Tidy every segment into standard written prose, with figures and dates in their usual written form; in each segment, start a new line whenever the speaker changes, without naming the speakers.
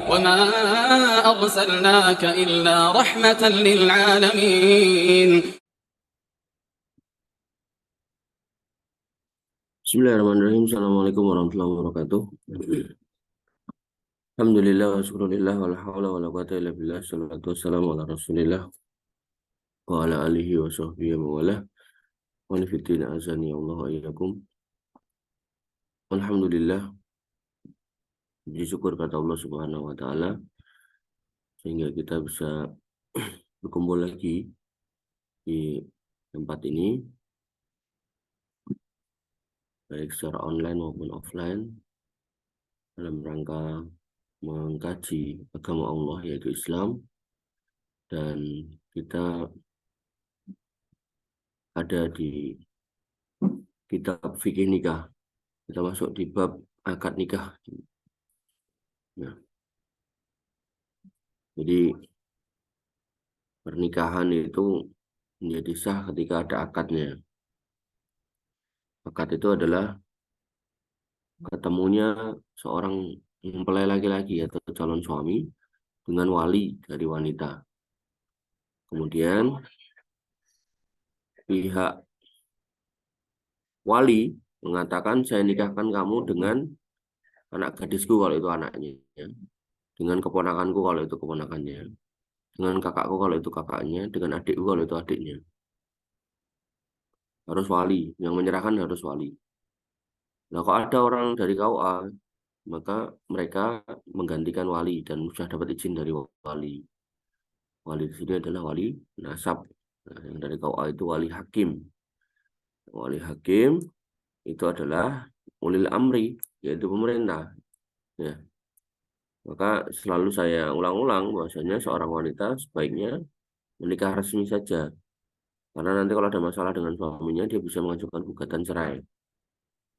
وما أرسلناك إلا رحمة للعالمين.
Bismillahirrahmanirrahim. Assalamualaikum warahmatullahi wabarakatuh. Alhamdulillah wa syukurillah wa la hawla wa la quwata illa billah. Salatu wassalamu ala rasulillah wa ala alihi wa sahbihi wa wala. Wa nifidina azani Allah wa iyyakum. Alhamdulillah, puji syukur kata Allah Subhanahu wa taala sehingga kita bisa berkumpul lagi di tempat ini baik secara online maupun offline dalam rangka mengkaji agama Allah yaitu Islam, dan kita ada di kitab fikih nikah. Kita masuk di bab akad nikah. Nah, jadi pernikahan itu menjadi sah ketika ada akadnya. Akad itu adalah ketemunya seorang mempelai laki-laki atau calon suami dengan wali dari wanita. Kemudian pihak wali mengatakan, saya nikahkan kamu dengan anak gadisku kalau itu anaknya, dengan keponakanku kalau itu keponakannya, dengan kakakku kalau itu kakaknya, dengan adikku kalau itu adiknya. Harus wali, yang menyerahkan harus wali. Nah, kalau ada orang dari KUA, maka mereka menggantikan wali dan sudah dapat izin dari wali. Wali di sini adalah wali nasab. Nah, yang dari KUA itu wali hakim. Wali hakim itu adalah ulil amri, yaitu pemerintah. Ya. Maka selalu saya ulang-ulang bahwasanya seorang wanita sebaiknya menikah resmi saja. Karena nanti kalau ada masalah dengan suaminya, dia bisa mengajukan gugatan cerai.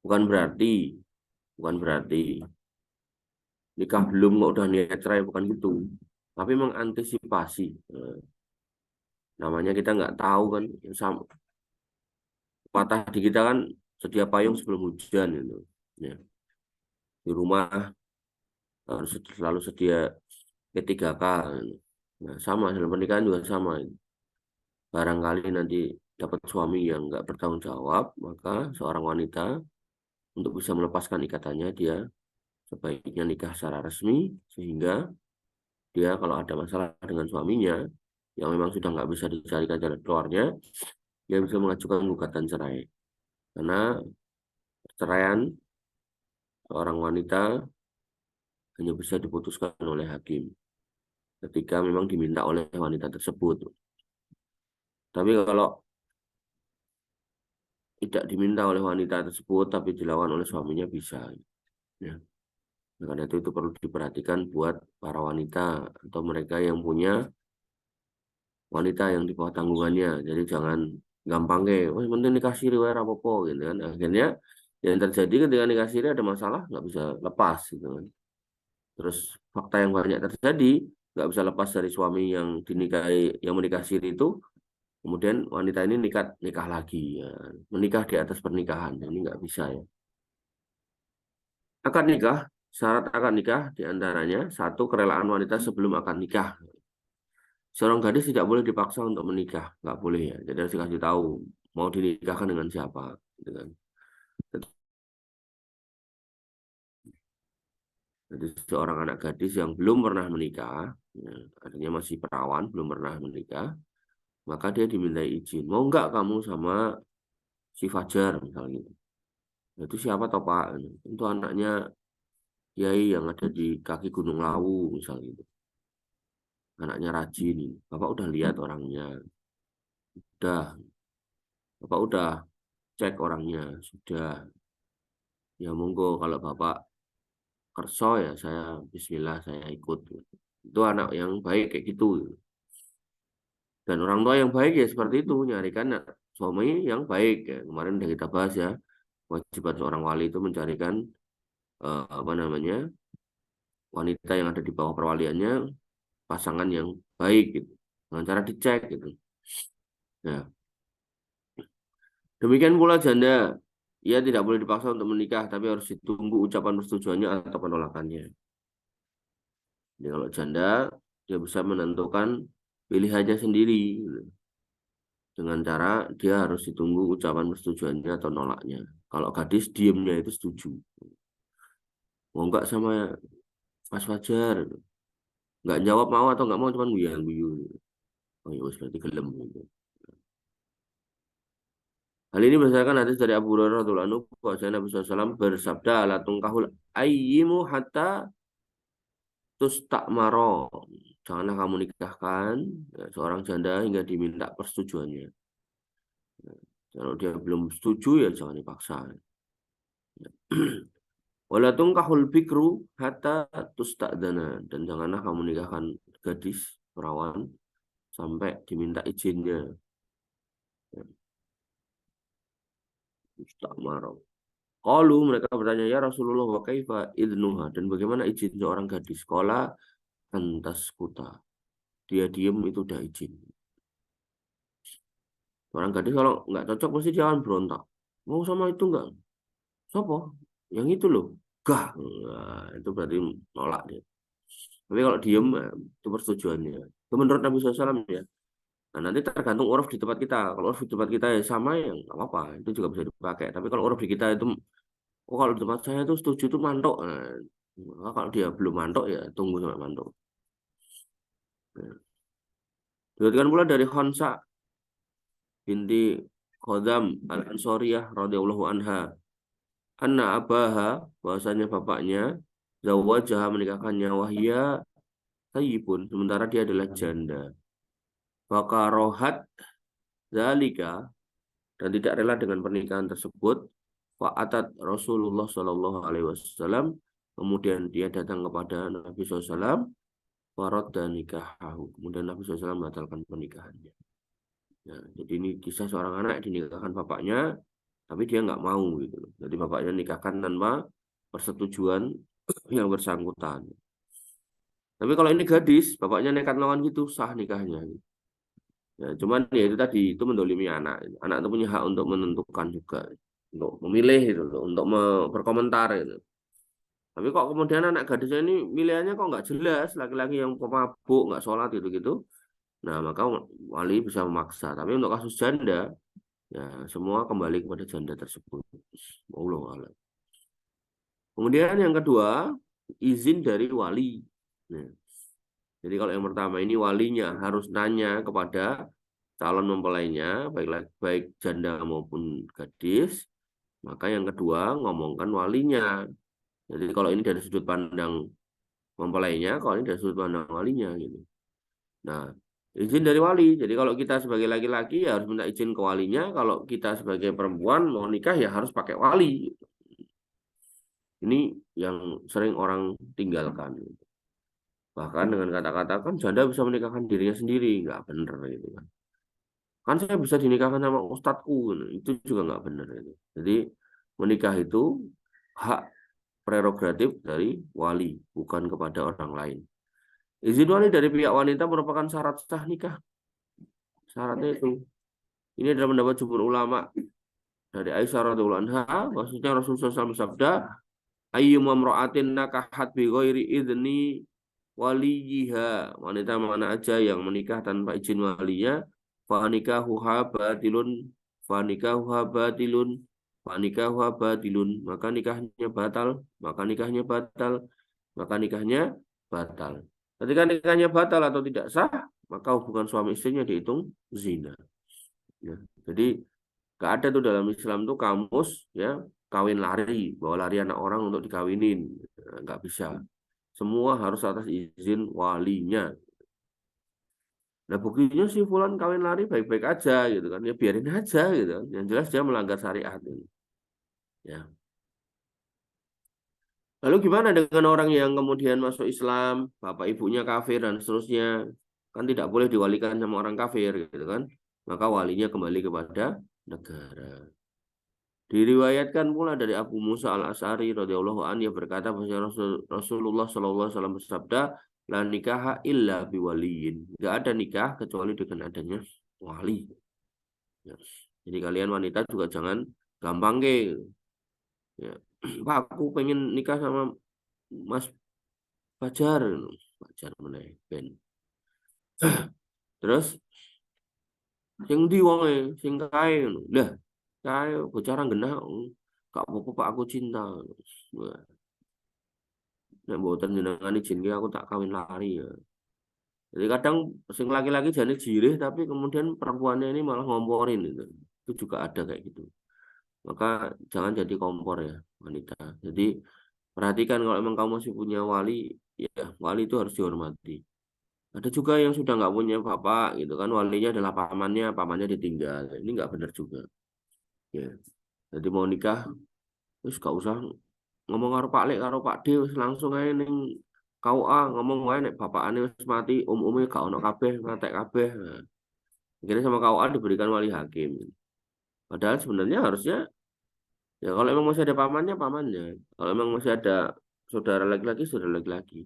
Bukan berarti nikah belum kok udah niat cerai, bukan gitu. Tapi mengantisipasi. Namanya kita nggak tahu kan, patah di kita kan sedia payung sebelum hujan gitu. Ya. Di rumah harus selalu sedia P3K. Nah, sama dalam pernikahan juga sama. Barangkali nanti dapat suami yang nggak bertanggung jawab, maka seorang wanita untuk bisa melepaskan ikatannya, dia sebaiknya nikah secara resmi, sehingga dia kalau ada masalah dengan suaminya yang memang sudah nggak bisa dicarikan jalan keluarnya, dia bisa mengajukan gugatan cerai. Karena perceraian seorang wanita hanya bisa diputuskan oleh hakim ketika memang diminta oleh wanita tersebut. Tapi kalau tidak diminta oleh wanita tersebut tapi dilakukan oleh suaminya, bisa. Ya. Karena itu perlu diperhatikan buat para wanita atau mereka yang punya wanita yang di bawah tanggungannya. Jadi jangan gampang oh penting nikah siri wae apa-apa gitu kan. Akhirnya yang terjadi ketika nikah siri ada masalah, nggak bisa lepas gitu kan. Terus fakta yang banyak terjadi, nggak bisa lepas dari suami yang dinikahi, yang menikah siri itu, kemudian wanita ini nikah lagi, ya. Menikah di atas pernikahan, ini nggak bisa ya. Akad nikah, syarat akad nikah diantaranya satu, kerelaan wanita sebelum akad nikah. Seorang gadis tidak boleh dipaksa untuk menikah, nggak boleh ya. Jadi harus dikasih tahu mau dinikahkan dengan siapa, gitu kan. Jadi seorang anak gadis yang belum pernah menikah, ya, artinya masih perawan, belum pernah menikah, maka dia dimintai izin. Mau nggak kamu sama si Fajar misalnya gitu. Itu siapa toh Pak? Itu anaknya Kiai yang ada di kaki Gunung Lawu misalnya gitu. Anaknya rajin. Bapak udah lihat orangnya. Udah. Bapak udah cek orangnya. Sudah. Ya monggo kalau Bapak kerso ya saya bismillah saya ikut. Itu anak yang baik kayak gitu. Dan orang tua yang baik ya seperti itu, nyarikan suami yang baik ya. Kemarin udah kita bahas ya, kewajiban seorang wali itu mencarikan apa namanya, wanita yang ada di bawah perwaliannya, pasangan yang baik gitu. Dengan cara dicek gitu. Nah, demikian pula janda, ia tidak boleh dipaksa untuk menikah, tapi harus ditunggu ucapan persetujuannya atau penolakannya. Jadi kalau janda dia bisa menentukan pilihannya sendiri dengan cara dia harus ditunggu ucapan persetujuannya atau nolaknya. Kalau gadis diemnya itu setuju. Mau nggak sama Mas Fajar, nggak jawab mau atau nggak mau cuman guyu. Oh ya wes berarti gelem gitu. Hal ini berdasarkan hadis dari Abu Hurairah radhiyallahu anhu bahwa Nabi SAW bersabda la tungkahul ayyimu hatta tustakmaro. Janganlah kamu nikahkan seorang janda hingga diminta persetujuannya. Kalau dia belum setuju ya jangan dipaksa. Wala tungkahul bikru hatta tusta'dana, dan janganlah kamu nikahkan gadis perawan sampai diminta izinnya. Mustakmaro. Qalu, mereka bertanya, ya Rasulullah, wa kaifa idnuha, dan bagaimana izin seorang gadis sekolah antas kuta. Dia diem itu udah izin. Orang gadis kalau nggak cocok pasti dia akan berontak. Mau sama itu nggak? Siapa? Yang itu loh. Gah. Nah, itu berarti nolak dia. Tapi kalau diem, itu persetujuannya. Itu menurut Nabi SAW ya. Nah, nanti tergantung uruf di tempat kita. Kalau uruf di tempat kita ya sama ya nggak apa-apa. Itu juga bisa dipakai. Tapi kalau uruf di kita itu, oh kalau di tempat saya itu setuju itu mantok. Nah, kalau dia belum mantok ya tunggu sampai mantok. Nah, diriwayatkan pula dari Khonsa binti Khodam al-Ansariyah radhiyallahu anha, anna abaha, bahwasanya bapaknya, zawwajaha, menikahkannya, wahia thayyibun, sementara dia adalah janda. Fakarohat zalika, dan tidak rela dengan pernikahan tersebut. Fa'atat Rasulullah Shallallahu Alaihi Wasallam, kemudian dia datang kepada Nabi SAW, farad dan nikahahu, kemudian Nabi SAW membatalkan pernikahannya. Nah, jadi ini kisah seorang anak dinikahkan bapaknya, tapi dia nggak mau gitu loh. Jadi bapaknya nikahkan tanpa persetujuan yang bersangkutan. Tapi kalau ini gadis, bapaknya nekat melawan gitu, sah nikahnya. Ya, cuman ya itu tadi, itu mendolimi anak. Anak itu punya hak untuk menentukan juga, untuk memilih itu loh, untuk berkomentar gitu. Tapi kok kemudian anak gadisnya ini pilihannya kok nggak jelas, laki-laki yang pemabuk, nggak sholat gitu-gitu. Nah, maka wali bisa memaksa. Tapi untuk kasus janda, ya semua kembali kepada janda tersebut. Allah a'lam. Kemudian yang kedua, izin dari wali. Nah, jadi kalau yang pertama ini walinya harus nanya kepada calon mempelainya, baik janda maupun gadis. Maka yang kedua ngomongkan walinya. Jadi kalau ini dari sudut pandang mempelainya, kalau ini dari sudut pandang walinya gitu. Nah, izin dari wali. Jadi kalau kita sebagai laki-laki ya harus minta izin ke walinya. Kalau kita sebagai perempuan mau nikah ya harus pakai wali. Ini yang sering orang tinggalkan. Bahkan dengan kata-kata kan janda bisa menikahkan dirinya sendiri, nggak bener gitu kan. Kan saya bisa dinikahkan sama ustadku, itu juga nggak bener itu. Jadi menikah itu hak prerogatif dari wali, bukan kepada orang lain. Izin wali dari pihak wanita merupakan syarat sah nikah. Syaratnya itu. Ini adalah pendapat jumhur ulama dari Aisyah radhiyallahu anha, maksudnya Rasulullah SAW bersabda, ayyuma imra'atin nakahat bi ghairi idni waliyiha, wanita mana aja yang menikah tanpa izin walinya, fa nikahuha batilun, fa nikahuha batilun, fa nikahuha batilun, maka nikahnya batal, maka nikahnya batal, maka nikahnya batal. Ketika nikahnya batal atau tidak sah, maka hubungan suami istrinya dihitung zina. Ya, jadi gak ada tuh dalam Islam tuh kamus ya kawin lari, bawa lari anak orang untuk dikawinin, nggak bisa. Semua harus atas izin walinya. Nah buktinya si Fulan kawin lari baik-baik aja gitu kan, ya biarin aja gitu. Yang jelas dia melanggar syariat ini. Ya. Lalu gimana dengan orang yang kemudian masuk Islam, bapak ibunya kafir dan seterusnya, kan tidak boleh diwalikan sama orang kafir gitu kan? Maka walinya kembali kepada negara. Diriwayatkan pula dari Abu Musa al-Asy'ari radhiyallahu anhu, yang berkata bahwa Rasulullah sallallahu alaihi wasallam bersabda, la nikaha illa biwaliyin. Enggak ada nikah kecuali dengan adanya wali. Ya. Jadi kalian wanita juga jangan gampang ke. Ya. Pak, aku pengen nikah sama Mas Fajar. jar meneh ben. Terus sing ndi wonge sing kae ngono. Lah, kae bocah ra genah. Gak apa-apa Pak aku cinta. Wah, nek mboten jenengan izinke aku tak kawin lari ya. Jadi kadang sing laki-laki jane jirih tapi kemudian perempuannya ini malah ngomporin gitu. Itu juga ada kayak gitu. Maka jangan jadi kompor ya wanita. Jadi perhatikan kalau emang kamu masih punya wali, ya wali itu harus dihormati. Ada juga yang sudah nggak punya bapak gitu kan, walinya adalah pamannya, pamannya ditinggal. Ini nggak benar juga. Ya. Jadi mau nikah, terus gak usah ngomong karo Pak Lek karo Pak D wis langsung aja ning KUA ngomong wae nek bapakane wis mati, umumnya gak ono kabeh, ngatek kabeh. Nah, akhirnya sama KUA diberikan wali hakim. Padahal sebenarnya harusnya ya kalau emang masih ada pamannya, pamannya. Kalau emang masih ada saudara laki-laki, saudara laki-laki.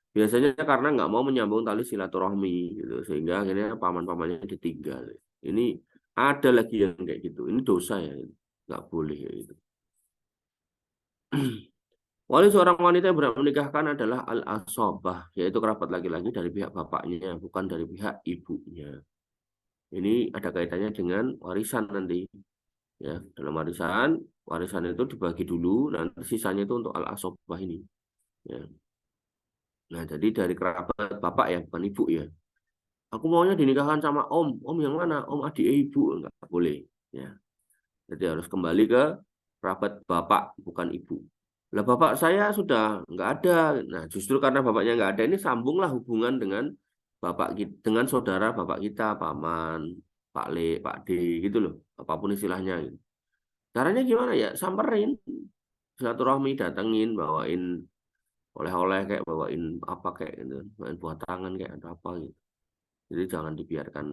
Biasanya karena nggak mau menyambung tali silaturahmi gitu, sehingga akhirnya paman-pamannya ditinggal. Ini ada lagi yang kayak gitu. Ini dosa ya, nggak boleh ya itu. Wali seorang wanita yang berhak menikahkan adalah al-asobah, yaitu kerabat laki-laki dari pihak bapaknya, bukan dari pihak ibunya. Ini ada kaitannya dengan warisan nanti. Ya, dalam warisan, warisan itu dibagi dulu, nanti sisanya itu untuk al-asobah ini. Ya. Nah, jadi dari kerabat bapak ya, bukan ibu ya. Aku maunya dinikahkan sama om. Om yang mana? Om adik ibu. Enggak boleh. Ya. Jadi harus kembali ke kerabat bapak, bukan ibu. Lah bapak saya sudah nggak ada. Nah, justru karena bapaknya nggak ada, ini sambunglah hubungan dengan bapak kita, dengan saudara bapak kita, paman, Pak Le, Pak D, gitu loh. Apapun istilahnya. Gitu. Caranya gimana ya? Samperin, silaturahmi, datengin, bawain oleh-oleh kayak bawain apa kayak gitu, bawain buah tangan kayak ada apa gitu. Jadi jangan dibiarkan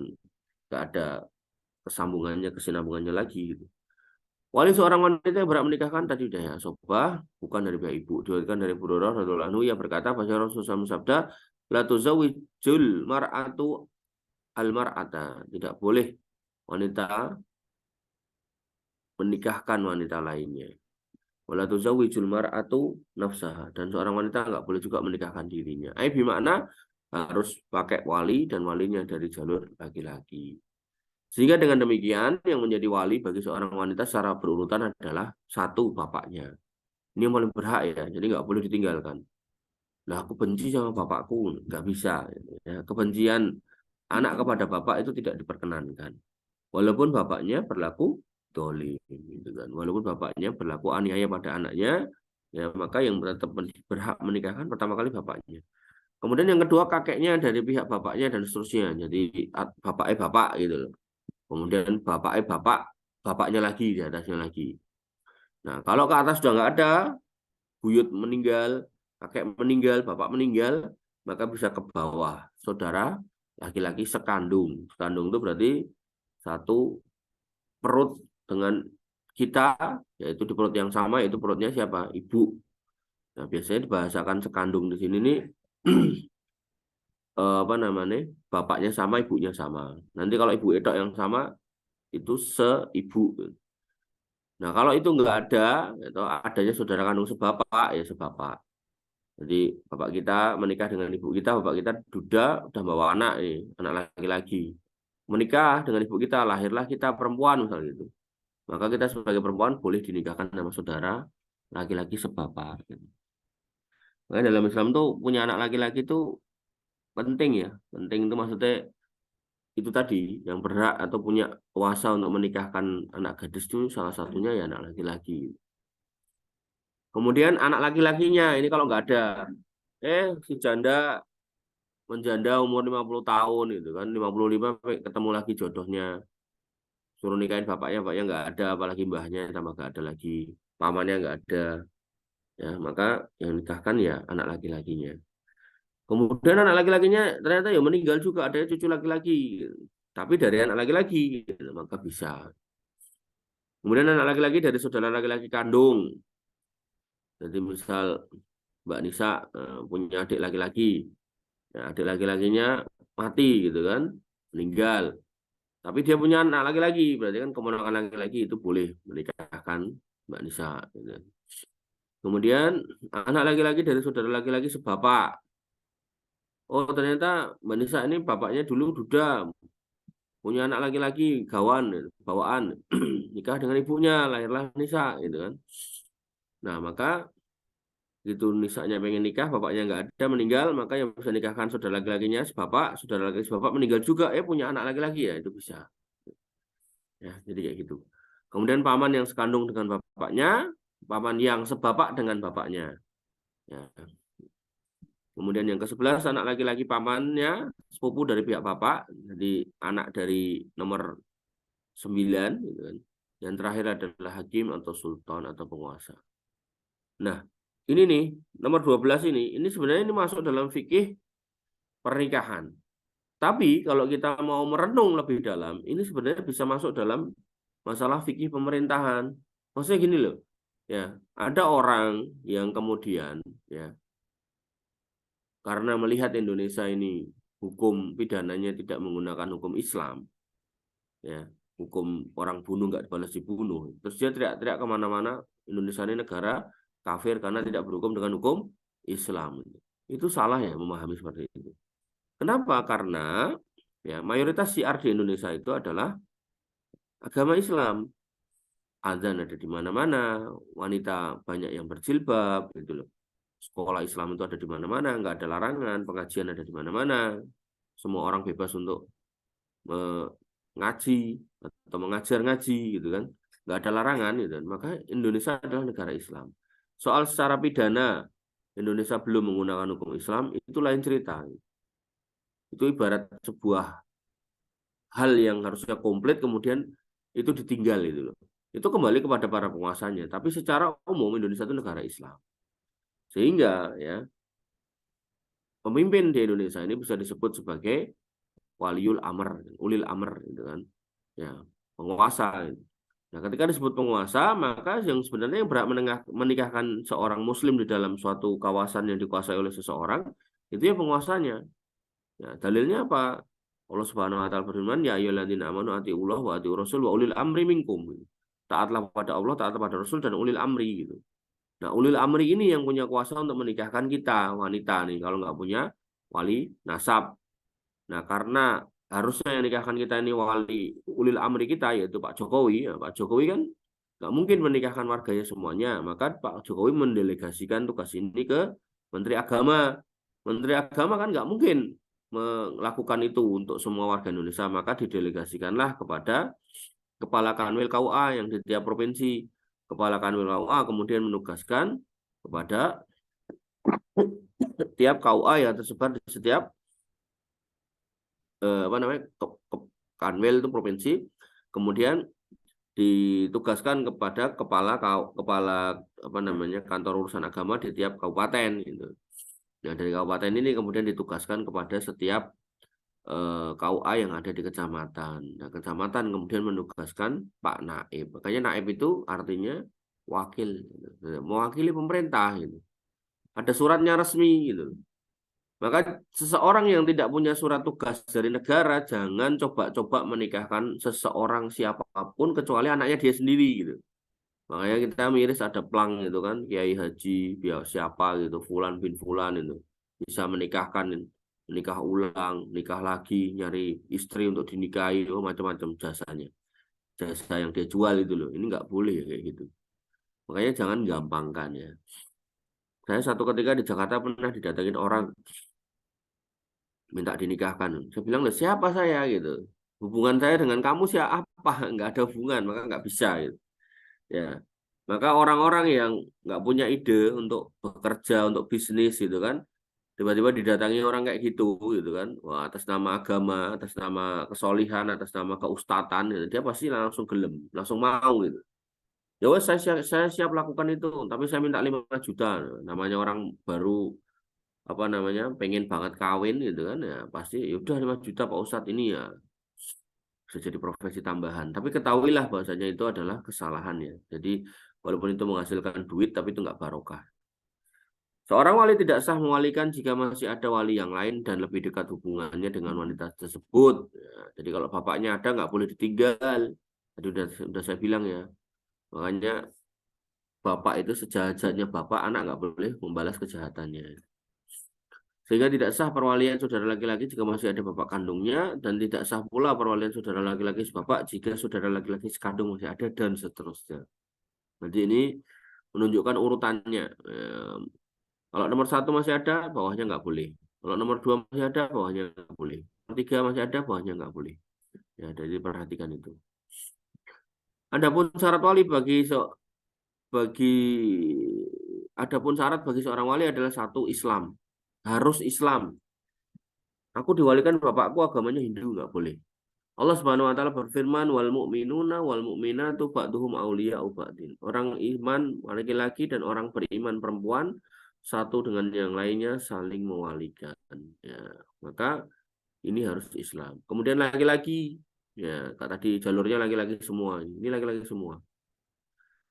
nggak ada kesambungannya, kesinambungannya lagi gitu. Wali seorang wanita yang berhak menikahkan tadi udah ya, sobah bukan dari pihak ibu. Diriwayatkan dari Abu Hurairah radhiyallahu anhu yang berkata, bahwa Rasulullah bersabda, la tuzawijul mar'atu al-mar'ata. Tidak boleh wanita menikahkan wanita lainnya. Wala tuzawijul mar'atu nafsaha. Dan seorang wanita nggak boleh juga menikahkan dirinya. Bermakna harus pakai wali dan walinya dari jalur laki-laki. Sehingga dengan demikian yang menjadi wali bagi seorang wanita secara berurutan adalah satu bapaknya. Ini yang paling berhak ya, jadi nggak boleh ditinggalkan. Nah aku benci sama bapakku, nggak bisa. Ya, kebencian anak kepada bapak itu tidak diperkenankan. Walaupun bapaknya berlaku dolim, gitu kan. Walaupun bapaknya berlaku aniaya pada anaknya, ya maka yang tetap berhak menikahkan pertama kali bapaknya. Kemudian yang kedua kakeknya dari pihak bapaknya dan seterusnya. Jadi bapaknya bapak gitu loh. Kemudian bapaknya bapak, bapaknya lagi di atasnya lagi. Nah, kalau ke atas sudah nggak ada, buyut meninggal, kakek meninggal, bapak meninggal, maka bisa ke bawah. Saudara laki-laki sekandung. Sekandung itu berarti satu perut dengan kita, yaitu di perut yang sama, yaitu perutnya siapa? Ibu. Nah, biasanya dibahasakan sekandung di sini nih apa namanya? Bapaknya sama, ibunya sama. Nanti kalau ibu edok yang sama itu seibu. Nah, kalau itu nggak ada, atau adanya saudara kandung sebapak, ya sebapak. Jadi bapak kita menikah dengan ibu kita, bapak kita duda udah bawa anak nih, anak laki-laki. Menikah dengan ibu kita, lahirlah kita perempuan misalnya gitu. Maka kita sebagai perempuan boleh dinikahkan sama saudara laki-laki sebapak. Gitu. Makanya dalam Islam tuh punya anak laki-laki itu penting ya. Penting itu maksudnya itu tadi yang berhak atau punya kuasa untuk menikahkan anak gadis itu salah satunya ya anak laki-laki. Kemudian anak laki-lakinya ini kalau nggak ada, si janda menjanda umur 50 tahun itu kan 55 sampai ketemu lagi jodohnya suruh nikahin bapaknya nggak ada apalagi mbahnya tambah nggak ada lagi pamannya nggak ada ya maka yang nikahkan ya anak laki-lakinya. Kemudian anak laki-lakinya ternyata ya meninggal juga ada cucu laki-laki tapi dari anak laki-laki gitu, maka bisa. Kemudian anak laki-laki dari saudara laki-laki kandung. Jadi misal Mbak Nisa punya adik laki-laki. Ya, adik laki-lakinya mati gitu kan, meninggal. Tapi dia punya anak laki-laki, berarti kan keponakan laki-laki itu boleh menikahkan Mbak Nisa. Gitu. Kemudian anak laki-laki dari saudara laki-laki sebapak. oh ternyata Mbak Nisa ini bapaknya dulu duda, punya anak laki-laki, gawan, bawaan, nikah dengan ibunya, lahirlah Nisa, gitu kan. Nah, maka gitu Nisanya pengen nikah, bapaknya nggak ada, meninggal, maka yang bisa nikahkan saudara laki-lakinya, sebapak, saudara laki sebapak meninggal juga, punya anak laki-laki ya, itu bisa. Ya, jadi kayak gitu. Kemudian paman yang sekandung dengan bapaknya, paman yang sebapak dengan bapaknya. Ya. Kemudian yang ke-11 anak laki-laki pamannya, sepupu dari pihak bapak, jadi anak dari nomor 9, gitu kan. Yang terakhir adalah hakim atau sultan atau penguasa. Nah, ini nih, nomor 12 ini sebenarnya ini masuk dalam fikih pernikahan. Tapi kalau kita mau merenung lebih dalam, ini sebenarnya bisa masuk dalam masalah fikih pemerintahan. Maksudnya gini loh, ya, ada orang yang kemudian ya karena melihat Indonesia ini hukum pidananya tidak menggunakan hukum Islam, ya, hukum orang bunuh nggak balas dibunuh, terus dia teriak-teriak kemana-mana, Indonesia ini negara kafir karena tidak berhukum dengan hukum Islam. Itu salah ya memahami seperti itu. Kenapa? Karena ya mayoritas syiar di Indonesia itu adalah agama Islam. Azan ada di mana-mana, wanita banyak yang berjilbab, gitu loh. Sekolah Islam itu ada di mana-mana, nggak ada larangan, pengajian ada di mana-mana. Semua orang bebas untuk ngaji atau mengajar ngaji, gitu kan. Nggak ada larangan, gitu kan. Maka Indonesia adalah negara Islam. Soal secara pidana, Indonesia belum menggunakan hukum Islam, itu lain cerita. Itu ibarat sebuah hal yang harusnya komplit kemudian itu ditinggal itu loh. Itu kembali kepada para penguasanya. Tapi secara umum Indonesia itu negara Islam. Sehingga ya pemimpin di Indonesia ini bisa disebut sebagai waliul amr, ulil amr gitu kan. Ya, penguasa. Nah, ketika disebut penguasa, maka yang sebenarnya yang berhak menikahkan seorang muslim di dalam suatu kawasan yang dikuasai oleh seseorang, itu ya penguasanya. Ya, dalilnya apa? Allah Subhanahu wa taala berfirman, "Ya ayyuhalladzina amanu atiiullah wa atiiur rasul wa ulil amri minkum." Taatlah pada Allah, taatlah pada Rasul dan ulil amri gitu. Nah, ulil amri ini yang punya kuasa untuk menikahkan kita, wanita nih, kalau nggak punya wali nasab. Nah, karena harusnya yang nikahkan kita ini wali ulil amri kita, yaitu Pak Jokowi. Ya, Pak Jokowi kan nggak mungkin menikahkan warganya semuanya. Maka Pak Jokowi mendelegasikan tugas ini ke Menteri Agama. Menteri Agama kan nggak mungkin melakukan itu untuk semua warga Indonesia. Maka didelegasikanlah kepada Kepala Kanwil KUA yang di tiap provinsi. Kepala Kanwil KUA kemudian menugaskan kepada tiap KUA yang tersebar di setiap apa namanya Kanwil itu provinsi, kemudian ditugaskan kepada kepala apa namanya kantor urusan agama di tiap kabupaten gitu. Nah, dari kabupaten ini kemudian ditugaskan kepada setiap KUA yang ada di kecamatan. Nah, kecamatan kemudian menugaskan Pak Naib. Makanya Naib itu artinya wakil, gitu. Mewakili pemerintah gitu. Ada suratnya resmi gitu. Maka seseorang yang tidak punya surat tugas dari negara jangan coba-coba menikahkan seseorang siapapun kecuali anaknya dia sendiri gitu. Makanya kita miris ada plang gitu kan, Kiai Haji biar siapa gitu, Fulan bin Fulan itu bisa menikah ulang, nikah lagi, nyari istri untuk dinikahi, itu macam-macam jasanya. Jasa yang dia jual itu loh. Ini nggak boleh kayak gitu. Makanya jangan gampangkan ya. Saya satu ketika di Jakarta pernah didatengin orang minta dinikahkan. Saya bilang, "Loh, siapa saya gitu. Hubungan saya dengan kamu siapa? Nggak ada hubungan, maka nggak bisa gitu. Ya. Maka orang-orang yang nggak punya ide untuk bekerja, untuk bisnis gitu kan, tiba-tiba didatangi orang kayak gitu kan. Wah, atas nama agama, atas nama kesolihan, atas nama keustatan, gitu. Dia pasti langsung gelem, langsung mau gitu. Ya wes saya siap lakukan itu, tapi saya minta 5 juta. Namanya orang baru apa namanya pengen banget kawin gitu kan ya pasti ya udah 5 juta Pak Ustadz ini ya bisa jadi profesi tambahan. Tapi ketahuilah bahwasanya itu adalah kesalahan ya. Jadi walaupun itu menghasilkan duit tapi itu nggak barokah. Seorang wali tidak sah mewalikan jika masih ada wali yang lain dan lebih dekat hubungannya dengan wanita tersebut. Ya, jadi kalau bapaknya ada nggak boleh ditinggal. Tadi udah saya bilang ya. Makanya bapak itu sejahat-jahatnya bapak, anak nggak boleh membalas kejahatannya. Sehingga tidak sah perwalian saudara laki-laki jika masih ada bapak kandungnya, dan tidak sah pula perwalian saudara laki-laki sebapak jika saudara laki-laki sekandung masih ada, dan seterusnya. Jadi ini menunjukkan urutannya. Kalau nomor 1 masih ada, bawahnya nggak boleh. Kalau nomor 2 masih ada, bawahnya nggak boleh. Nomor 3 masih ada, bawahnya nggak boleh. Ya, jadi perhatikan itu. Adapun syarat wali bagi adapun syarat bagi seorang wali adalah 1, Islam. Harus Islam. Aku diwalikan bapakku agamanya Hindu, nggak boleh. Allah Subhanahu wa taala berfirman, wal mu'minuna wal mu'minatu ba'duhum awliya'u ba'din. Orang iman laki-laki dan orang beriman perempuan satu dengan yang lainnya saling mewalikan. Ya, maka ini harus Islam. Kemudian laki-laki, ya tadi jalurnya laki-laki semua. Ini laki-laki semua.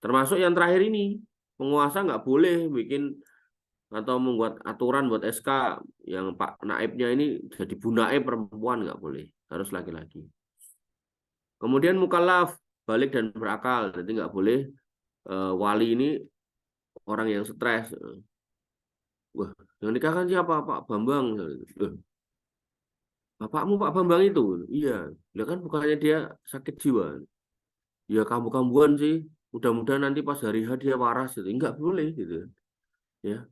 Termasuk yang terakhir ini, penguasa nggak boleh bikin atau membuat aturan buat SK yang Pak Naibnya ini jadi Bu Naib perempuan, nggak boleh, harus laki-laki. Kemudian mukallaf, balik dan berakal, jadi nggak boleh wali ini orang yang stres. Wah, yang nikahkan siapa? Pak Bambang. Bapakmu Pak Bambang itu? Iya, ya kan bukannya dia sakit jiwa. Ya kambuh-kambuhan sih. Mudah-mudahan nanti pas hari H dia waras gitu. Enggak boleh gitu. Ya.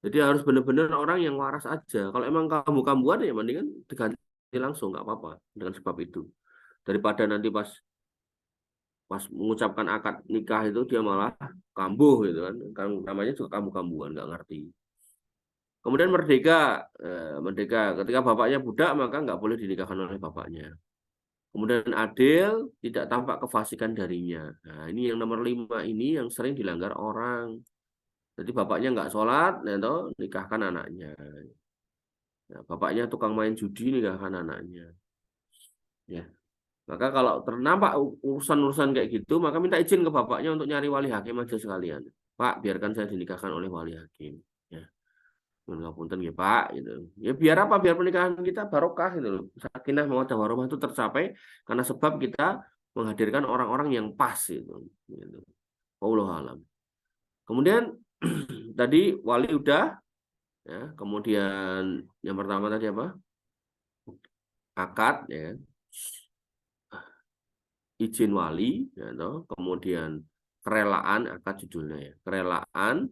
Jadi harus benar-benar orang yang waras aja. Kalau emang kambuh-kambuhan ya mendingan diganti langsung, nggak apa-apa dengan sebab itu. Daripada nanti pas mengucapkan akad nikah itu dia malah kambuh gitu kan. Kan namanya juga kambuh-kambuhan, nggak ngerti. Kemudian merdeka. Ketika bapaknya budak maka nggak boleh dinikahkan oleh bapaknya. Kemudian adil, tidak tampak kefasikan darinya. Nah, ini yang nomor 5 ini yang sering dilanggar orang. Jadi bapaknya nggak sholat, atau nikahkan anaknya. Nah, bapaknya tukang main judi, nikahkan anaknya. Ya. Maka kalau ternampak urusan-urusan kayak gitu, maka minta izin ke bapaknya untuk nyari wali hakim aja sekalian. Pak, biarkan saya dinikahkan oleh wali hakim. Ya. Ngapunten ya Pak, gitu. Ya biar apa? Biar pernikahan kita barokah gitu loh. Sakinah mawaddah warahmah itu tercapai karena sebab kita menghadirkan orang-orang yang pas gitu. Gitu. Wallahu alam. Kemudian tadi wali udah, ya. Kemudian yang pertama tadi apa? Akad, ya. Izin wali, ya, toh. Kemudian kerelaan, akad judulnya ya. Kerelaan,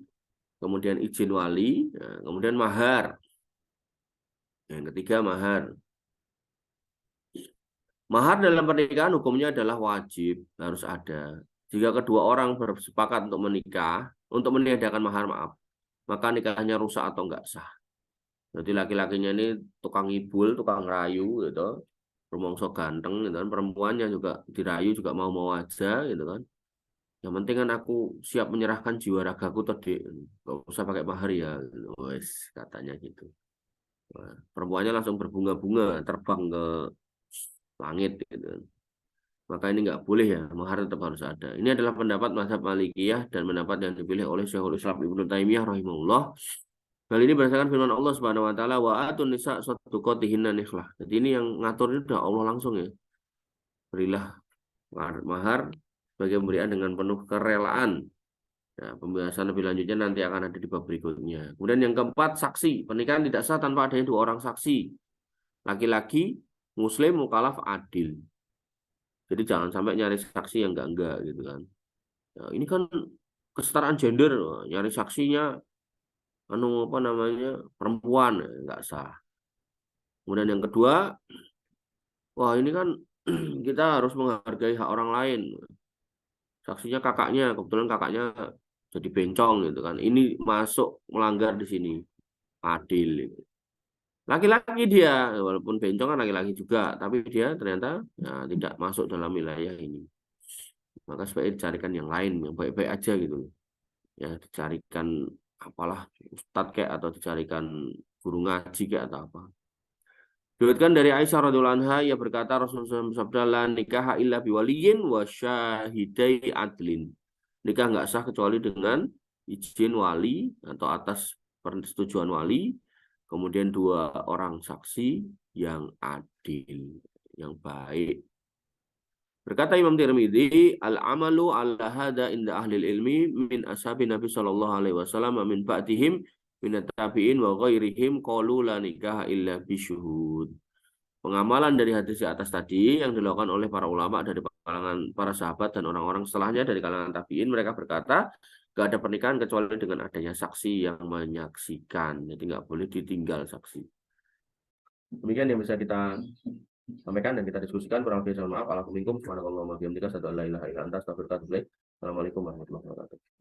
kemudian izin wali, ya. Kemudian mahar. Yang ketiga mahar. Mahar dalam pernikahan hukumnya adalah wajib, harus ada. Jika kedua orang bersepakat untuk menikah, untuk meniadakan mahar, maaf, maka nikahnya rusak atau enggak sah. Jadi laki-lakinya ini tukang ngibul, tukang rayu, gitu, rumongso ganteng, gitu kan. Perempuannya juga dirayu juga mau-mau aja, gitu kan. Yang penting kan aku siap menyerahkan jiwa ragaku tadi, nggak usah pakai mahar ya, gitu. Wes, katanya gitu. Nah, perempuannya langsung berbunga-bunga, terbang ke langit, gitu. Maka ini nggak boleh ya, mahar tetap harus ada. Ini adalah pendapat mazhab Malikiyah dan pendapat yang dipilih oleh Syekhul Islam Ibnu Taimiyah rahimahullah. Hal ini berdasarkan firman Allah Subhanahu wa taala, wa atun nisa sadaqatihinna nihlah. Jadi ini yang ngatur itu udah Allah langsung ya. Berilah mahar sebagai pemberian dengan penuh kerelaan. Nah, pembahasan lebih lanjutnya nanti akan ada di bab berikutnya. Kemudian yang keempat, saksi. Pernikahan tidak sah tanpa adanya 2 orang saksi. Laki-laki, muslim, mukallaf, adil. Jadi jangan sampai nyari saksi yang enggak gitu kan. Nah, ini kan kesetaraan gender, nyari saksinya apa namanya perempuan, enggak sah. Kemudian yang kedua, wah ini kan kita harus menghargai hak orang lain. Saksinya kakaknya, kebetulan kakaknya jadi bencong gitu kan. Ini masuk melanggar di sini, adil. Gitu. Laki-laki dia, walaupun bencong kan laki-laki juga, tapi dia ternyata ya, tidak masuk dalam wilayah ini. Maka sebaiknya dicarikan yang lain, yang baik-baik aja gitu. Ya, dicarikan apalah ustadz kayak atau dicarikan guru ngaji kayak atau apa. Diriwayatkan dari Aisyah radhiyallahu anha, ia berkata Rasulullah bersabda, la nikah illa biwaliyin wa syahidai adlin. Nikah nggak sah kecuali dengan izin wali atau atas persetujuan wali, kemudian 2 orang saksi yang adil, yang baik. Berkata Imam Tirmidzi, al-amalu ala hada inda ahli ilmi min ashabi Nabi sallallahu alaihi wasallam min ba'dihim minat tabi'in wa ghairihim qalu la nikaha illa bisyuhud. Pengamalan dari hadis di atas tadi yang dilakukan oleh para ulama dari kalangan para sahabat dan orang-orang setelahnya dari kalangan tabi'in, mereka berkata gak ada pernikahan kecuali dengan adanya saksi yang menyaksikan. Jadi nggak boleh ditinggal saksi. Demikian yang bisa kita sampaikan dan kita diskusikan. Kurang lebih mohon maaf. Assalamualaikum warahmatullahi wabarakatuh. Assalamualaikum warahmatullahi wabarakatuh.